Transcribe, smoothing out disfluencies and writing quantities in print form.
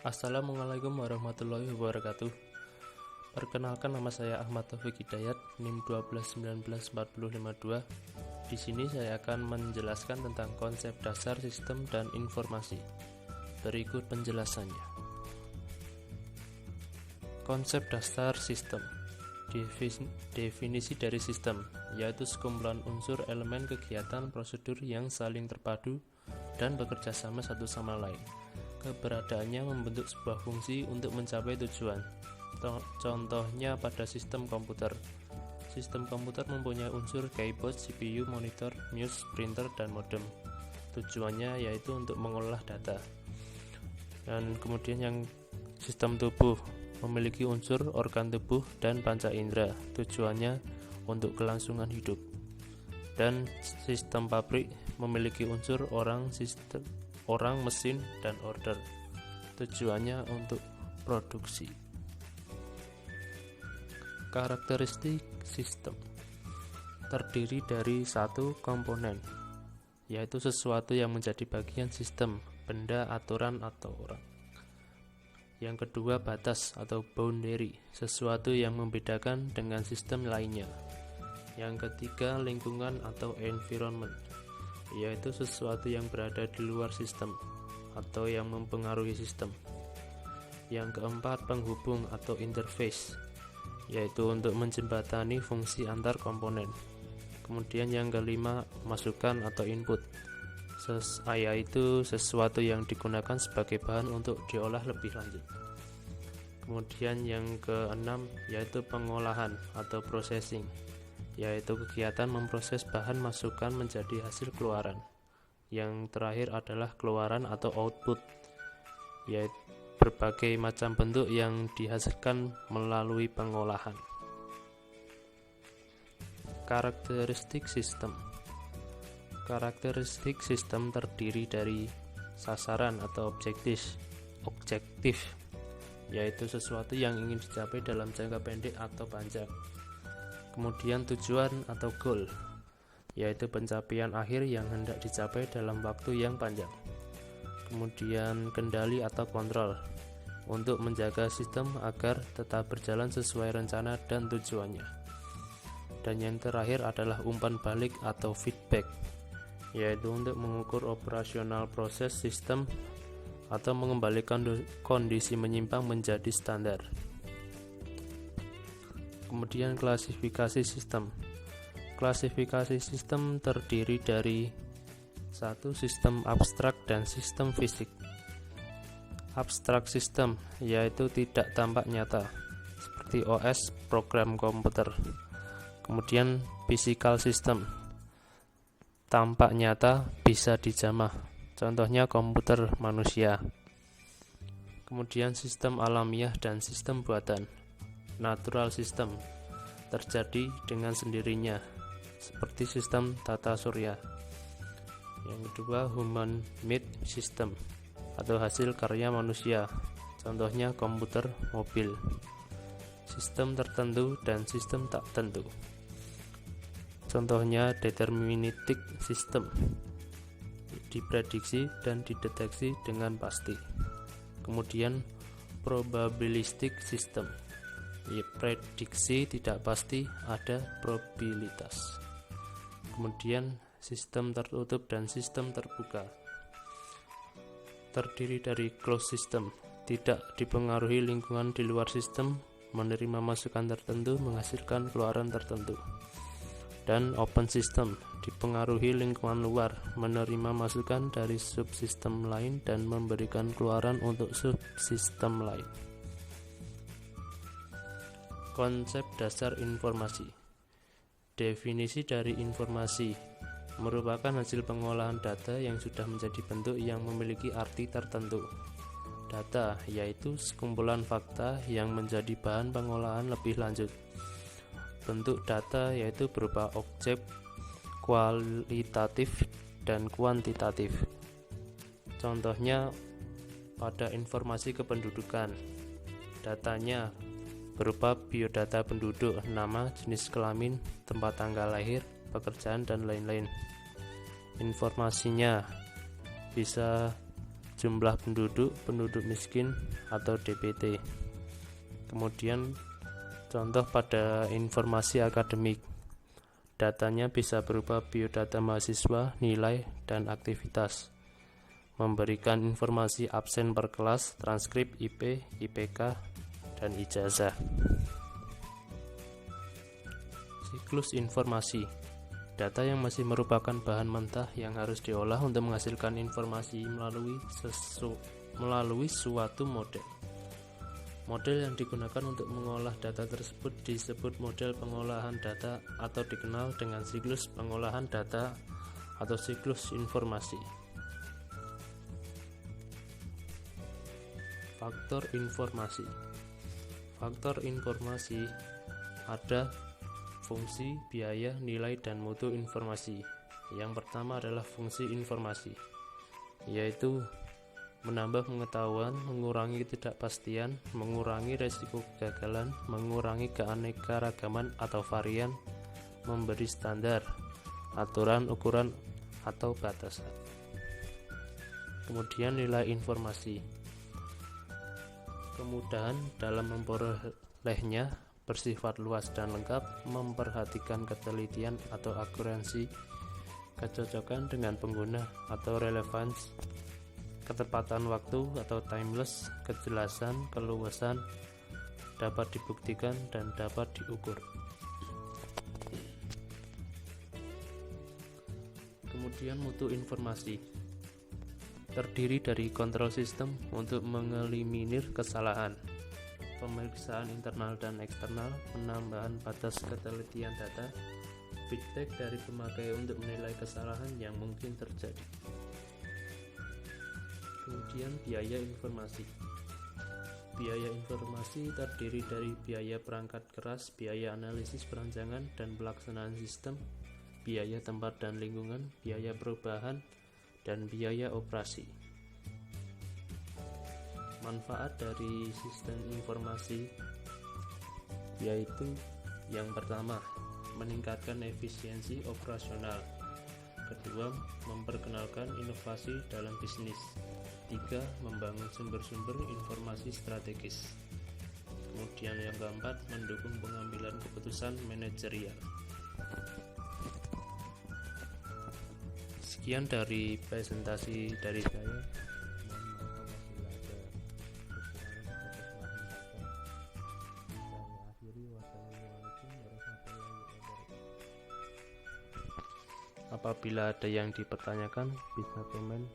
Assalamualaikum warahmatullahi wabarakatuh. Perkenalkan, nama saya Ahmad Taufik Hidayat, NIM 1219452. Di sini saya akan menjelaskan tentang konsep dasar sistem dan informasi. Berikut penjelasannya. Konsep dasar sistem. Definisi dari sistem, yaitu sekumpulan unsur, elemen, kegiatan, prosedur yang saling terpadu dan bekerja sama satu sama lain. Keberadaannya membentuk sebuah fungsi untuk mencapai tujuan. Contohnya pada sistem komputer. Sistem komputer mempunyai unsur keyboard, CPU, monitor, mouse, printer, dan modem. Tujuannya yaitu untuk mengolah data. Dan kemudian yang sistem tubuh memiliki unsur organ tubuh dan panca indera. Tujuannya untuk kelangsungan hidup. Dan sistem pabrik memiliki unsur orang, mesin, dan order. Tujuannya untuk produksi. Karakteristik sistem terdiri dari satu komponen, yaitu sesuatu yang menjadi bagian sistem, benda, aturan, atau orang. Yang kedua, batas atau boundary, sesuatu yang membedakan dengan sistem lainnya. Yang ketiga, lingkungan atau environment, yaitu sesuatu yang berada di luar sistem atau yang mempengaruhi sistem. Yang keempat, penghubung atau interface, yaitu untuk menjembatani fungsi antar komponen. Kemudian yang kelima, masukan atau input, yaitu sesuatu yang digunakan sebagai bahan untuk diolah lebih lanjut. Kemudian yang keenam, yaitu pengolahan atau processing, yaitu kegiatan memproses bahan masukan menjadi hasil keluaran. Yang terakhir adalah keluaran atau output, yaitu berbagai macam bentuk yang dihasilkan melalui pengolahan. Karakteristik sistem. Karakteristik sistem terdiri dari sasaran atau objektif, yaitu sesuatu yang ingin dicapai dalam jangka pendek atau panjang. Kemudian tujuan atau goal, yaitu pencapaian akhir yang hendak dicapai dalam waktu yang panjang. Kemudian kendali atau kontrol, untuk menjaga sistem agar tetap berjalan sesuai rencana dan tujuannya. Dan yang terakhir adalah umpan balik atau feedback, yaitu untuk mengukur operasional proses sistem atau mengembalikan kondisi menyimpang menjadi standar. Kemudian klasifikasi sistem. Klasifikasi sistem terdiri dari satu, sistem abstrak dan sistem fisik. Abstrak sistem, yaitu tidak tampak nyata, seperti OS, program komputer. Kemudian physical system, tampak nyata, bisa dijamah, contohnya komputer manusia. Kemudian sistem alamiah dan sistem buatan. Natural system, terjadi dengan sendirinya, seperti sistem tata surya. Yang kedua, human made system, atau hasil karya manusia, contohnya komputer, mobil. Sistem tertentu dan sistem tak tentu, contohnya deterministic system, diprediksi dan dideteksi dengan pasti. Kemudian probabilistic system, prediksi tidak pasti, ada probabilitas. Kemudian sistem tertutup dan sistem terbuka, terdiri dari closed system, tidak dipengaruhi lingkungan di luar sistem, menerima masukan tertentu, menghasilkan keluaran tertentu. Dan open system, dipengaruhi lingkungan luar, menerima masukan dari subsistem lain dan memberikan keluaran untuk subsistem lain. Konsep dasar informasi. Definisi dari informasi merupakan hasil pengolahan data yang sudah menjadi bentuk yang memiliki arti tertentu. Data, yaitu sekumpulan fakta yang menjadi bahan pengolahan lebih lanjut. Bentuk data yaitu berupa objek, kualitatif, dan kuantitatif. Contohnya pada informasi kependudukan, datanya berupa biodata penduduk, nama, jenis kelamin, tempat tanggal lahir, pekerjaan, dan lain-lain. Informasinya bisa jumlah penduduk miskin atau DPT. Kemudian contoh pada informasi akademik. Datanya bisa berupa biodata mahasiswa, nilai, dan aktivitas. Memberikan informasi absen per kelas, transkrip, IP, IPK, dan ijazah. Siklus informasi. Data yang masih merupakan bahan mentah yang harus diolah untuk menghasilkan informasi melalui suatu model. Model yang digunakan untuk mengolah data tersebut disebut model pengolahan data atau dikenal dengan siklus pengolahan data atau siklus informasi. Faktor informasi. Faktor informasi ada fungsi, biaya, nilai, dan mutu informasi. Yang pertama adalah fungsi informasi, yaitu menambah pengetahuan, mengurangi ketidakpastian, mengurangi resiko kegagalan, mengurangi keanekaragaman atau varian, memberi standar, aturan, ukuran, atau batasan. Kemudian nilai informasi. Kemudahan dalam memperolehnya, bersifat luas dan lengkap, memperhatikan ketelitian atau akuransi, kecocokan dengan pengguna atau relevansi, ketepatan waktu atau timeless, kejelasan, keluasan, dapat dibuktikan dan dapat diukur. Kemudian mutu informasi terdiri dari kontrol sistem untuk mengeliminir kesalahan, pemeriksaan internal dan eksternal, penambahan batas ketelitian data, feedback dari pemakai untuk menilai kesalahan yang mungkin terjadi. Kemudian biaya informasi. Biaya informasi terdiri dari biaya perangkat keras, biaya analisis perancangan dan pelaksanaan sistem, biaya tempat dan lingkungan, biaya perubahan, dan biaya operasi. Manfaat dari sistem informasi yaitu yang pertama, meningkatkan efisiensi operasional. Kedua, memperkenalkan inovasi dalam bisnis. Tiga, membangun sumber-sumber informasi strategis. Kemudian yang keempat, mendukung pengambilan keputusan manajerial. Sekian dari presentasi dari saya. Apabila ada yang dipertanyakan, bisa komen